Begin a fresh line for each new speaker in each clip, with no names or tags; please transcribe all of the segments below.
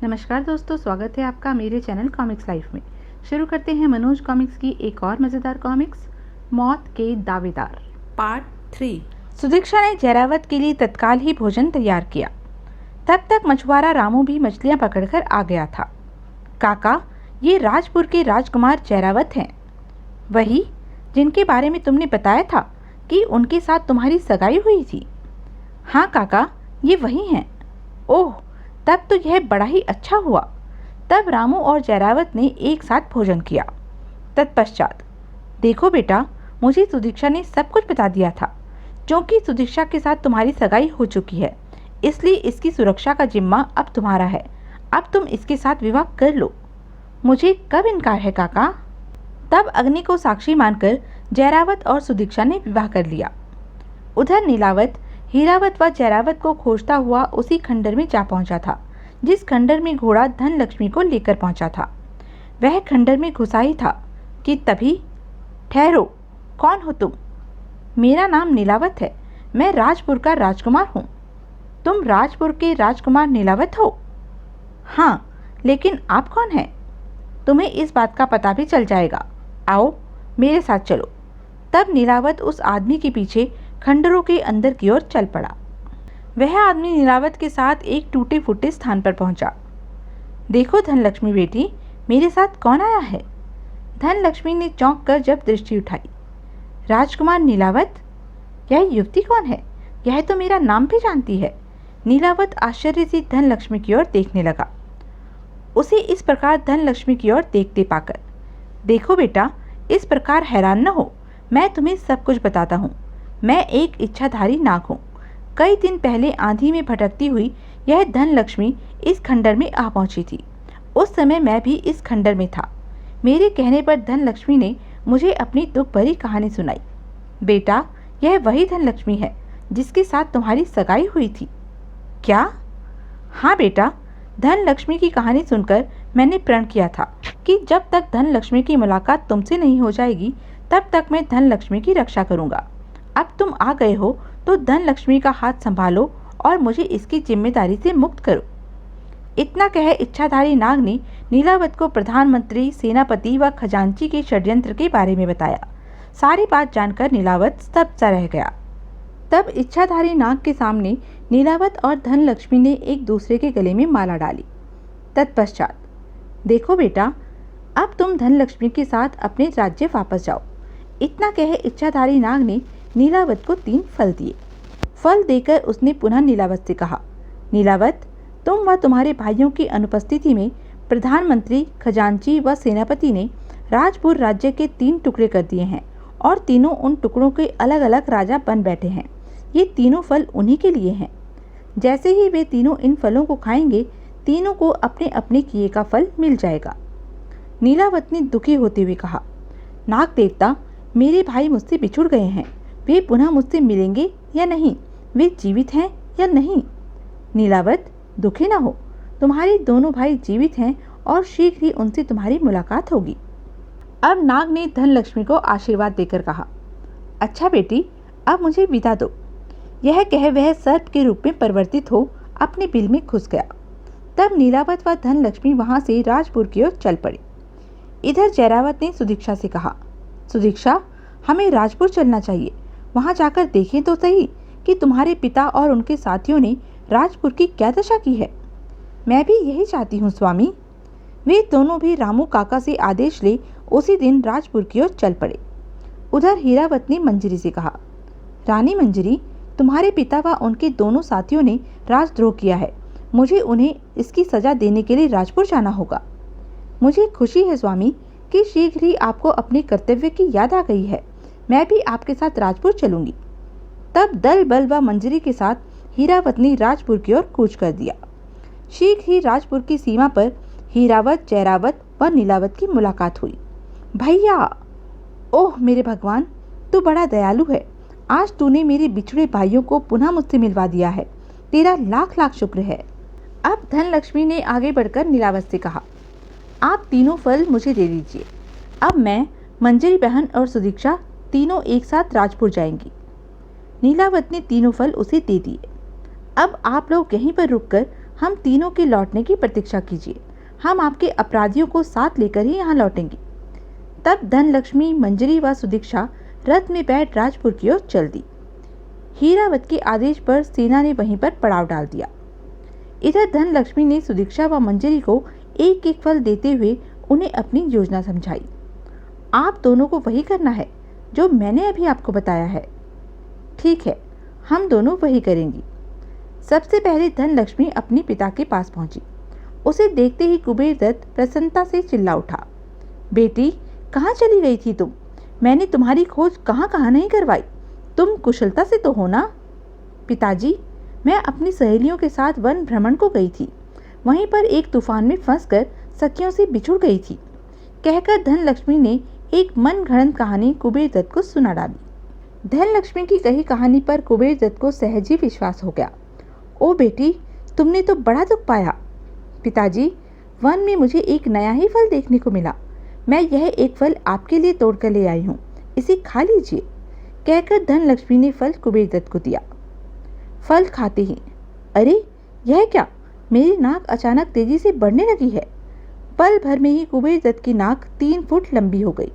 नमस्कार दोस्तों, स्वागत है आपका मेरे चैनल कॉमिक्स लाइफ में। शुरू करते हैं मनोज कॉमिक्स की एक और मज़ेदार कॉमिक्स, मौत के दावेदार
पार्ट 3।
सुदीक्षा ने जयरावत के लिए तत्काल ही भोजन तैयार किया। तब तक मछुआरा रामू भी मछलियां पकड़कर आ गया था। काका, ये राजपुर के राजकुमार जयरावत हैं, वही जिनके बारे में तुमने बताया था कि उनके साथ तुम्हारी सगाई हुई थी। हाँ काका, ये वही हैं। ओह, तब तो यह बड़ा ही अच्छा हुआ। तब रामू और जयरावत ने एक साथ भोजन किया। तत्पश्चात, देखो बेटा, मुझे सुदीक्षा ने सब कुछ बता दिया था। क्योंकि सुदीक्षा के साथ तुम्हारी सगाई हो चुकी है, इसलिए इसकी सुरक्षा का जिम्मा अब तुम्हारा है। अब तुम इसके साथ विवाह कर लो। मुझे कब इनकार है काका? तब अग्नि को साक्षी मानकर जयरावत और सुदीक्षा ने विवाह कर लिया। उधर नीलावत हीरावत व जयरावत को खोजता हुआ उसी खंडर में जा पहुंचा था जिस खंडर में घोड़ा धन लक्ष्मी को लेकर पहुंचा था। वह खंडर में घुसा ही था कि तभी, ठहरो, कौन हो तुम? मेरा नाम नीलावत है, मैं राजपुर का राजकुमार हूँ। तुम राजपुर के राजकुमार नीलावत हो? हाँ, लेकिन आप कौन हैं? तुम्हें इस बात का पता भी चल जाएगा। आओ मेरे साथ चलो। तब नीलावत उस आदमी के पीछे खंडरों के अंदर की ओर चल पड़ा। वह आदमी नीलावत के साथ एक टूटे फूटे स्थान पर पहुंचा। देखो धनलक्ष्मी बेटी, मेरे साथ कौन आया है? धनलक्ष्मी ने चौंक कर जब दृष्टि उठाई। राजकुमार नीलावत? यह युवती कौन है? यह तो मेरा नाम भी जानती है। नीलावत आश्चर्य से धनलक्ष्मी की ओर देखने लगा। उसे इस प्रकार धनलक्ष्मी की ओर देखते पाकर, देखो बेटा, इस प्रकार हैरान न हो, मैं तुम्हें सब कुछ बताता हूँ। मैं एक इच्छाधारी नाग हूँ। कई दिन पहले आंधी में भटकती हुई यह धनलक्ष्मी इस खंडर में आ पहुंची थी। उस समय मैं भी इस खंडर में था। मेरे कहने पर धनलक्ष्मी ने मुझे अपनी दुख भरी कहानी सुनाई। बेटा, यह वही धनलक्ष्मी है जिसके साथ तुम्हारी सगाई हुई थी। क्या? हाँ बेटा, धनलक्ष्मी की कहानी सुनकर मैंने प्रण किया था कि जब तक धनलक्ष्मी की मुलाकात तुमसे नहीं हो जाएगी तब तक मैं धनलक्ष्मी की रक्षा करूंगा। अब तुम आ गए हो तो धनलक्ष्मी का हाथ संभालो और मुझे इसकी जिम्मेदारी से मुक्त करो। इतना कह इच्छाधारी नाग ने नीलावत को प्रधानमंत्री, सेनापति व खजांची के षड्यंत्र के बारे में बताया। सारी बात जानकर नीलावत स्तब्ध सा रह गया। तब इच्छाधारी नाग के सामने नीलावत और धनलक्ष्मी ने एक दूसरे के गले में माला डाली। तत्पश्चात, देखो बेटा, अब तुम धनलक्ष्मी के साथ अपने राज्य वापस जाओ। इतना कह इच्छाधारी नाग ने नीलावत को 3 फल दिए। फल देकर उसने पुनः नीलावत से कहा, नीलावत, तुम व तुम्हारे भाइयों की अनुपस्थिति में प्रधानमंत्री, खजांची व सेनापति ने राजपुर राज्य के 3 टुकड़े कर दिए हैं और तीनों उन टुकड़ों के अलग अलग राजा बन बैठे हैं। ये तीनों फल उन्हीं के लिए हैं। जैसे ही वे तीनों इन फलों को खाएंगे, तीनों को अपने अपने किए का फल मिल जाएगा। नीलावत ने दुखी होते हुए कहा, नाग देवता, मेरे भाई मुझसे बिछुड़ गए हैं। वे पुनः मुझसे मिलेंगे या नहीं? वे जीवित हैं या नहीं? नीलावत, दुखी ना हो, तुम्हारे दोनों भाई जीवित हैं और शीघ्र ही उनसे तुम्हारी मुलाकात होगी। अब नाग ने धनलक्ष्मी को आशीर्वाद देकर कहा, अच्छा बेटी, अब मुझे विदा दो। यह कह वह सर्प के रूप में परिवर्तित हो अपने बिल में घुस गया। तब नीलावत व धनलक्ष्मी वहां से राजपुर की ओर चल पड़े। इधर जयरावत ने सुदीक्षा से कहा, सुदीक्षा, हमें राजपुर चलना चाहिए। वहां जाकर देखें तो सही कि तुम्हारे पिता और उनके साथियों ने राजपुर की क्या दशा की है। मैं भी यही चाहती हूँ स्वामी। वे दोनों भी रामू काका से आदेश ले उसी दिन राजपुर की ओर चल पड़े। उधर हीरावत ने मंजरी से कहा, रानी मंजरी, तुम्हारे पिता व उनके दोनों साथियों ने राजद्रोह किया है। मुझे उन्हें इसकी सजा देने के लिए राजपुर जाना होगा। मुझे खुशी है स्वामी कि शीघ्र ही आपको अपने कर्तव्य की याद आ गई है। मैं भी आपके साथ राजपुर चलूंगी। तब दल बल व मंजरी के साथ हीरावत ने राजपुर की ओर कूच कर दिया। शीघ्र ही राजपुर की सीमा पर हीरावत, जयरावत व नीलावत की मुलाकात हुई। भैया! ओह मेरे भगवान, तू बड़ा दयालु है। आज तूने मेरे बिछड़े भाइयों को पुनः मुझसे मिलवा दिया है। तेरा लाख लाख शुक्र है। अब धनलक्ष्मी ने आगे बढ़कर नीलावत से कहा, आप तीनों फल मुझे दे दीजिए। अब मैं, मंजरी बहन और सुदीक्षा तीनों एक साथ राजपुर जाएंगी। नीलावत ने तीनों फल उसे दे दिए। अब आप लोग यहीं पर रुककर हम तीनों के लौटने की प्रतीक्षा कीजिए। हम आपके अपराधियों को साथ लेकर ही यहाँ लौटेंगे। तब धनलक्ष्मी, मंजरी व सुदीक्षा रथ में बैठ राजपुर की ओर चल दी। हीरावत के आदेश पर सेना ने वहीं पर पड़ाव डाल दिया। इधर धनलक्ष्मी ने सुदीक्षा व मंजरी को एक एक फल देते हुए उन्हें अपनी योजना समझाई। आप दोनों को वही करना है जो मैंने अभी आपको बताया है। ठीक है, हम दोनों वही करेंगी। सबसे पहले धनलक्ष्मी अपने पिता के पास पहुंची। उसे देखते ही कुबेर दत्त प्रसन्नता से चिल्ला उठा, बेटी, कहाँ चली गई थी तुम? मैंने तुम्हारी खोज कहाँ कहाँ नहीं करवाई। तुम कुशलता से तो हो ना? पिताजी, मैं अपनी सहेलियों के साथ वन भ्रमण को गई थी। वहीं पर एक तूफान में फंसकर सखियों से बिछुड़ गई थी, कहकर धनलक्ष्मी ने एक मन घड़ंत कहानी कुबेर दत्त को सुना डाली। धनलक्ष्मी की कही कहानी पर कुबेर दत्त को सहज ही विश्वास हो गया। ओ बेटी, तुमने तो बड़ा दुख पाया। पिताजी, वन में मुझे एक नया ही फल देखने को मिला। मैं यह एक फल आपके लिए तोड़कर ले आई हूँ, इसे खा लीजिए, कहकर धनलक्ष्मी ने फल कुबेर दत्त को दिया। फल खाते ही, अरे यह क्या? मेरी नाक अचानक तेजी से बढ़ने लगी है। पल भर में ही कुबेर दत्त की नाक 3 फुट लंबी हो गई।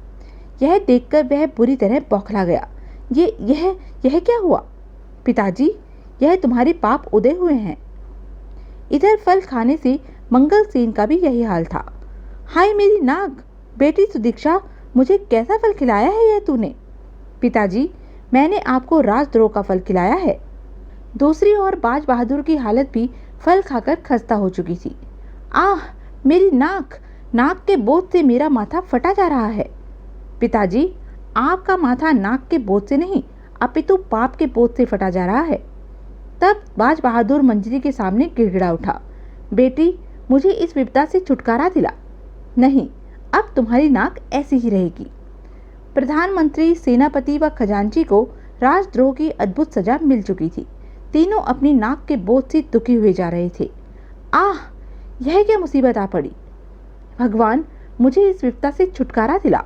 यह देखकर वह बुरी तरह बौखला गया। यह क्या हुआ? पिताजी, यह तुम्हारे पाप उदय हुए हैं। इधर फल खाने से मंगल सेन का भी यही हाल था। हाय मेरी नाक! बेटी सुदीक्षा, मुझे कैसा फल खिलाया है यह तूने? पिताजी, मैंने आपको राजद्रोह का फल खिलाया है। दूसरी ओर बाज बहादुर की हालत भी फल खाकर खस्ता हो चुकी थी। आह, मेरी नाक! नाक के बोझ से मेरा माथा फटा जा रहा है। पिताजी, आपका माथा नाक के बोझ से नहीं, अपितु पाप के बोझ से फटा जा रहा है। तब बाज बहादुर मंजरी के सामने गिड़गिड़ा उठा, बेटी, मुझे इस विपदा से छुटकारा दिला। नहीं, अब तुम्हारी नाक ऐसी ही रहेगी। प्रधानमंत्री, सेनापति व खजांची को राजद्रोह की अद्भुत सजा मिल चुकी थी। तीनों अपनी नाक के बोझ से दुखी हुए जा रहे थे। आह, यह क्या मुसीबत आ पड़ी! भगवान, मुझे इस विपदा से छुटकारा दिला।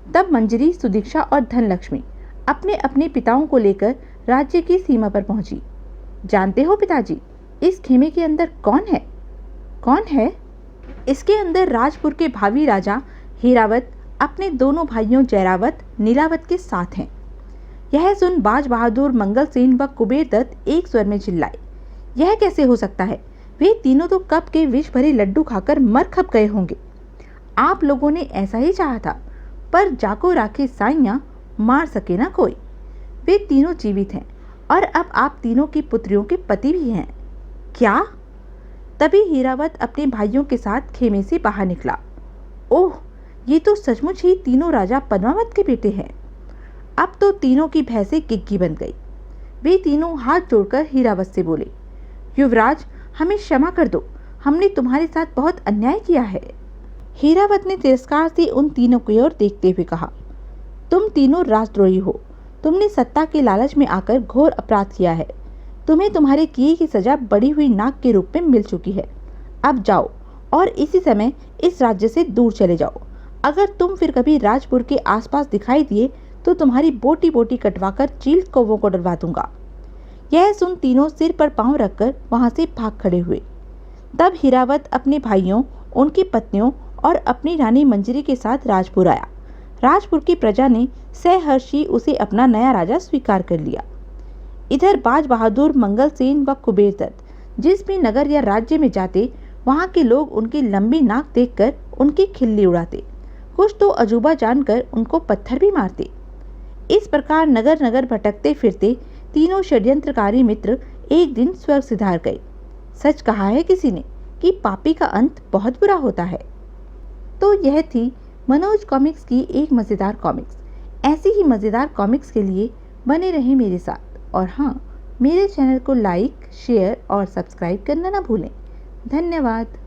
तब मंजरी, सुदीक्षा और धनलक्ष्मी अपने अपने पिताओं को लेकर राज्य की सीमा पर पहुंची। जानते हो पिताजी, इस खेमे के अंदर कौन है? कौन है? इसके अंदर राजपुर के भावी राजा हीरावत अपने दोनों भाइयों जयरावत, नीलावत के साथ हैं। यह सुन बाज बहादुर, मंगल सेन व कुबेर दत्त एक स्वर में चिल्लाए, यह कैसे हो सकता है? वे तीनों तो कब के विष भरे लड्डू खाकर मर खप गए होंगे। आप लोगों ने ऐसा ही चाहा था, पर जाको राखे साइयां, मार सके ना कोई। वे तीनों जीवित हैं और अब आप तीनों की पुत्रियों के पति भी हैं। क्या? तभी हीरावत अपने भाइयों के साथ खेमे से बाहर निकला। ओह, ये तो सचमुच ही तीनों राजा पद्मावत के बेटे हैं। अब तो तीनों की भैंसें गिग्गी बन गई। वे तीनों हाथ जोड़कर हीरावत से बोले, युवराज, हमें क्षमा कर दो, हमने तुम्हारे साथ बहुत अन्याय किया है। हीरावत ने तिरस्कार से उन तीनों की ओर देखते हुए कहा, तुम तीनों राजद्रोही हो। तुमने सत्ता के लालच में आकर घोर अपराध किया है। तुम्हें तुम्हारे किए की सजा बढ़ी हुई नाक के रूप में मिल चुकी है। अब जाओ और इसी समय इस राज्य से दूर चले जाओ। अगर तुम फिर कभी राजपुर के आसपास दिखाई दिए तो तुम्हारी बोटी बोटी कटवाकर चील कौवों को डरवा दूंगा। यह सुन तीनों सिर पर पांव रखकर वहां से भाग खड़े हुए। तब हीरावत अपने भाइयों, उनकी पत्नियों और अपनी रानी मंजरी के साथ राजपुर आया। राजपुर की प्रजा ने सहर्षी उसे अपना नया राजा स्वीकार कर लिया। इधर बाज बहादुर, मंगल सेन व कुबेर दत्त जिस भी नगर या राज्य में जाते, वहां के लोग उनकी लंबी नाक देखकर उनकी खिल्ली उड़ाते, कुछ तो अजूबा जानकर उनको पत्थर भी मारते। इस प्रकार नगर नगर भटकते फिरते तीनों षड्यंत्रकारी मित्र एक दिन स्वर्ग सिधार गए। सच कहा है किसी ने कि पापी का अंत बहुत बुरा होता है। तो यह थी मनोज कॉमिक्स की एक मज़ेदार कॉमिक्स। ऐसी ही मज़ेदार कॉमिक्स के लिए बने रहें मेरे साथ, और हाँ, मेरे चैनल को लाइक, शेयर और सब्सक्राइब करना ना भूलें। धन्यवाद।